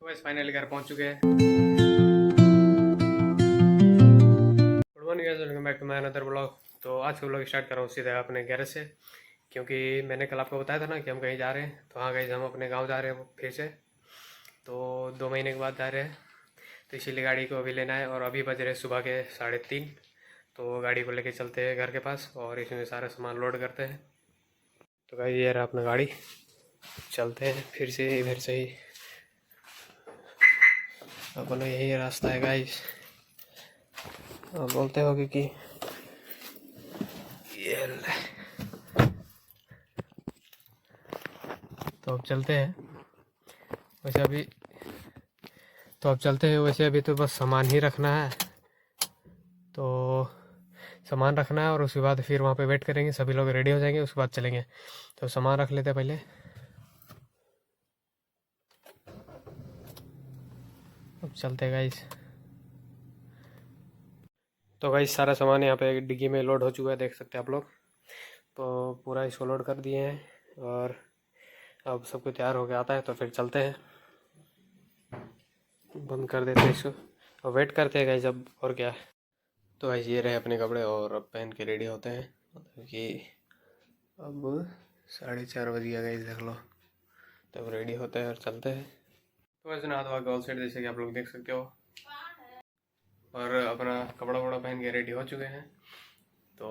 तो बस फाइनली घर पहुंच चुके हैं। Good morning guys, welcome back to my another blog. तो आज का ब्लॉग स्टार्ट कर रहा हूँ सीधा अपने गैरेज से, क्योंकि मैंने कल आपको बताया था ना कि हम कहीं जा रहे हैं। तो हाँ गाइस, हम अपने गांव जा रहे हैं फिर से। तो 2 महीने के बाद जा रहे हैं, तो इसीलिए गाड़ी को अभी लेना है। और अभी बज रहे सुबह के 3:30। तो गाड़ी को लेके चलते हैं घर के पास और इसमें सारा सामान लोड करते हैं। तो गाइस ये रहा अपना गाड़ी, चलते हैं फिर से इधर से ही। अपना यही रास्ता है गाइस। बोलते होगे कि ये तो अब चलते हैं। वैसे अभी वैसे अभी तो बस सामान ही रखना है। तो सामान रखना है और उसके बाद फिर वहाँ पे वेट करेंगे, सभी लोग रेडी हो जाएंगे, उसके बाद चलेंगे। तो सामान रख लेते हैं पहले। अब चलते हैं गाइस। तो गाइस सारा सामान यहाँ पे डिग्गी में लोड हो चुका है, देख सकते हैं आप लोग। तो पूरा इसको लोड कर दिए हैं और अब सब कुछ तैयार हो गया आता है, तो फिर चलते हैं। बंद कर देते हैं इसको और वेट करते हैं गाइस अब, और क्या। तो गाइस ये रहे अपने कपड़े और अब पहन के रेडी होते हैं, मतलब कि अब 4:30 बज गया गाइस, देख लो। तब रेडी होते हैं और चलते हैं। तो वैसे नहा धोवा के ऑल सेट जैसे कि आप लोग देख सकते हो, और अपना कपड़ा वपड़ा पहन के रेडी हो चुके हैं। तो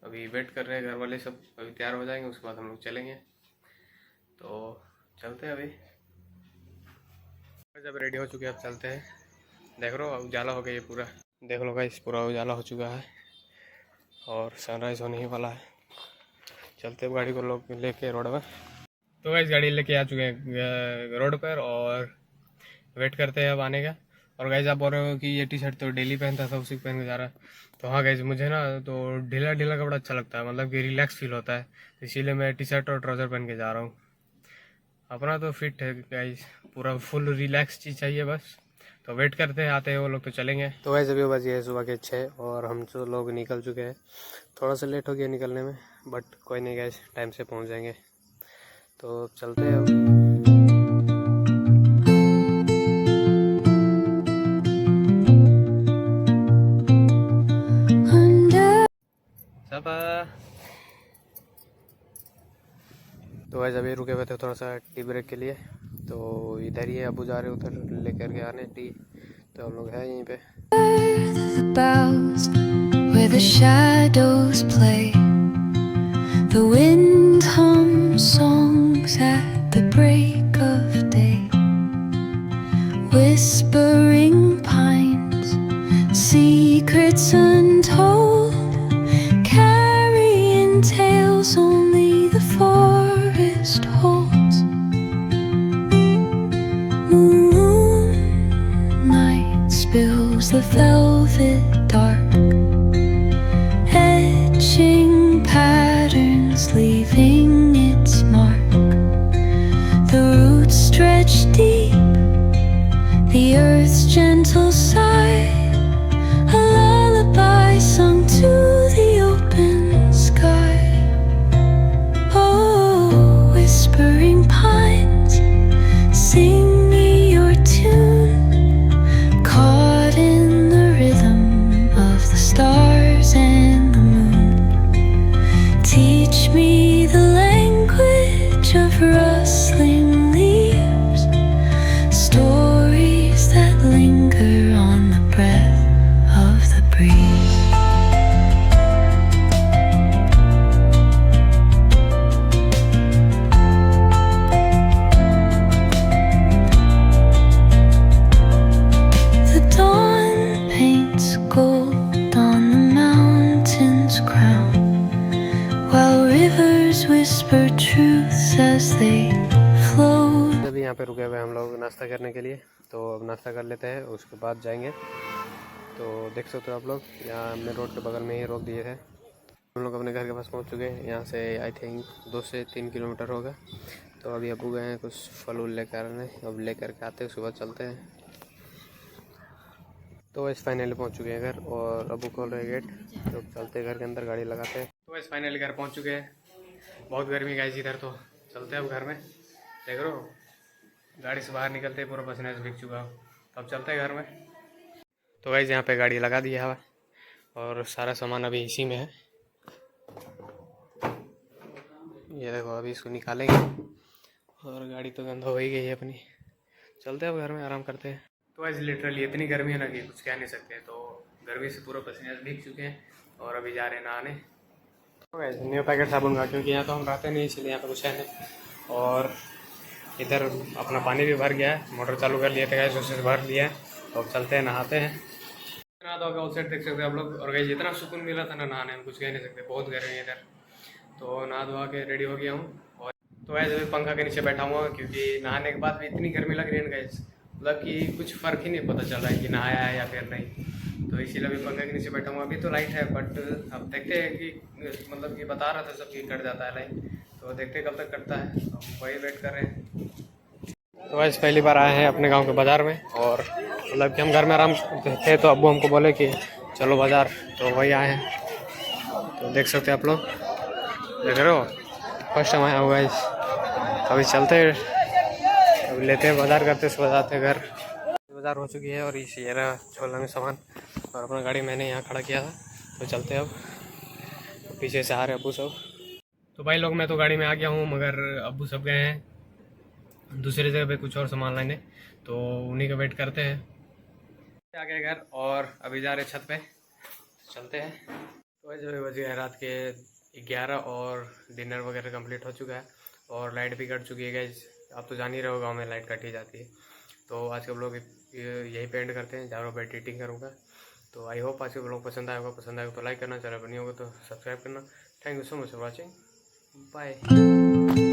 अभी वेट कर रहे हैं, घर वाले सब अभी तैयार हो जाएंगे, उसके बाद हम लोग चलेंगे। तो चलते हैं अभी। जब रेडी हो चुके हैं अब चलते हैं। देख लो उजाला हो गया ये पूरा, देख लो गाइस पूरा उजाला हो चुका है और सनराइज होने ही वाला है। चलते हैं गाड़ी को लोग लेके रोड पर। तो गाइस गाड़ी लेके आ चुके हैं रोड पर और वेट करते हैं अब आने का। और गाइस आप बोल रहे हो कि ये टी शर्ट तो डेली पहनता था, उसी को पहन के जा रहा है। तो हाँ गाइस, मुझे ना तो ढीला ढीला कपड़ा अच्छा लगता है, मतलब कि रिलैक्स फील होता है, इसीलिए मैं टी शर्ट और ट्राउज़र पहन के जा रहा हूँ। अपना तो फिट है गाइस, पूरा फुल रिलैक्स चीज़ चाहिए बस। तो वेट करते हैं, आते हैं वो लोग तो चलेंगे। तो वैसे अभी बज गए सुबह के 6 और हम जो लोग निकल चुके हैं। थोड़ा सा लेट हो गया निकलने में, बट कोई नहीं गाइस, टाइम से पहुँच जाएंगे। तो चलते हैं अब। तो वैसे अभी रुके हुए थे थोड़ा सा टी ब्रेक के लिए। तो इधर ही है, अबू जा रहे उधर लेकर के आने टी। तो हम लोग हैं यहीं पे। Where the shadows play, the wind hums songs at the break of day, whispering pines, secrets untold, carrying tales only the forest holds. Moonlight spills the velvet dark, etching patterns, leaving its mark. The roots stretch deep, the earth's gentle sigh, a lullaby sung to the open sky. Oh, whispering pines, sing me your tune, caught in the rhythm of the stars and the moon. Teach me the language of rustling leaves, stories that linger on the breath of the breeze. The dawn paints gold on the mountain's crown, while rivers whisper truths as they flow. अभी यहाँ पे रुके हुए हम लोग नाश्ता करने के लिए। तो अब नाश्ता कर लेते हैं, उसके बाद जाएंगे। तो देख सकते हो आप लोग, यहाँ हमने रोड के बगल में ही रोक दिए थे। हम लोग अपने घर के पास पहुँच चुके हैं। यहाँ से आई थिंक 2 से 3 किलोमीटर होगा। तो अभी अबू गए हैं कुछ फल उल लेकर आने, अब लेकर के आते हैं, उसके बाद चलते हैं। तो वैसे फाइनली पहुँच चुके हैं घर और अबू खोल रहे गेट। तो चलते हैं घर के अंदर, गाड़ी लगाते हैं। तो वैसे फाइनली घर पहुँच चुके हैं। बहुत गर्मी गाइस इधर, तो चलते हैं अब घर में। देख रहे हो गाड़ी से बाहर निकलते ही पूरा पसीने से भीग चुका हूँ। तो अब चलते हैं घर में। तो गाइस यहाँ पे गाड़ी लगा दिया है और सारा सामान अभी इसी में है। ये देखो अभी इसको निकालेंगे और गाड़ी तो गंदा हो ही गई है अपनी। चलते हैं अब घर में, आराम करते हैं। तो गाइस लिटरली इतनी गर्मी है ना कि कुछ कह नहीं सकते। तो गर्मी से पूरा पसीने से भीग चुके हैं और अभी जा रहे हैं नहाने। तो गाइस न्यू पैकेट साबुन का, क्योंकि यहाँ तो हम रहते नहीं इसलिए यहाँ पे कुछ है नहीं। और इधर अपना पानी भी भर गया है, मोटर चालू कर लिया था गाइस, उससे भर लिया है। तो अब चलते हैं नहाते हैं। नहा धो के आउट साइड देख सकते हैं आप लोग। और गाइस इतना सुकून मिला था ना नहाने में, कुछ कह नहीं सकते। बहुत गर्मी है इधर। तो नहा धोवा के रेडी हो गया हूँ और तो गाइस अभी पंखा के नीचे बैठा हुआ, क्योंकि नहाने के बाद भी इतनी गर्मी लग रही है ना गाइस, मतलब कि कुछ फ़र्क ही नहीं पता चल रहा है कि नहाया है या फिर नहीं। तो इसीलिए अभी पंखा के नीचे बैठा हूँ। अभी तो लाइट है बट अब देखते हैं कि मतलब कि बता रहा था सब कि कट जाता है लाइट। तो देखते हैं कब तक कटता है, अब वही वेट कर रहे हैं। तो गाइस पहली बार आए हैं अपने गांव के बाज़ार में, और मतलब कि हम घर में आराम थे तो अब्बू हमको बोले कि चलो बाज़ार, तो वही आए हैं। तो देख सकते हैं आप लोग, देख रहे हो, फर्स्ट टाइम आया हुआ गाइस। अभी चलते हैं, अभी लेते हैं, बाज़ार करते से बजाते हैं घर। बाज़ार हो चुकी है और ये रहा छोला में सामान, और अपना गाड़ी मैंने यहाँ खड़ा किया था। तो चलते हैं अब, पीछे से आ रहे अब्बू सब। तो भाई लोग मैं तो गाड़ी में आ गया हूँ, मगर अब्बू सब गए हैं दूसरी जगह पे कुछ और सामान लाने। तो उन्हीं का वेट करते हैं। आ गए घर और अभी जा रहे छत पे, चलते हैं। तो जो बज गए रात के 11 और डिनर वगैरह कंप्लीट हो चुका है और लाइट भी कट चुकी है गाइस। आप तो जान ही रहे हो गाँव में लाइट कट ही जाती है। तो आज के ब्लॉग यही पे एंड करते हैं, ज़्यादा बैठ एडिटिंग करूँगा। तो आई होप आज के ब्लॉग पसंद आएगा। पसंद आएगा तो लाइक करना, चैनल पर नहीं होगा तो सब्सक्राइब करना। Thank you so much for watching, bye.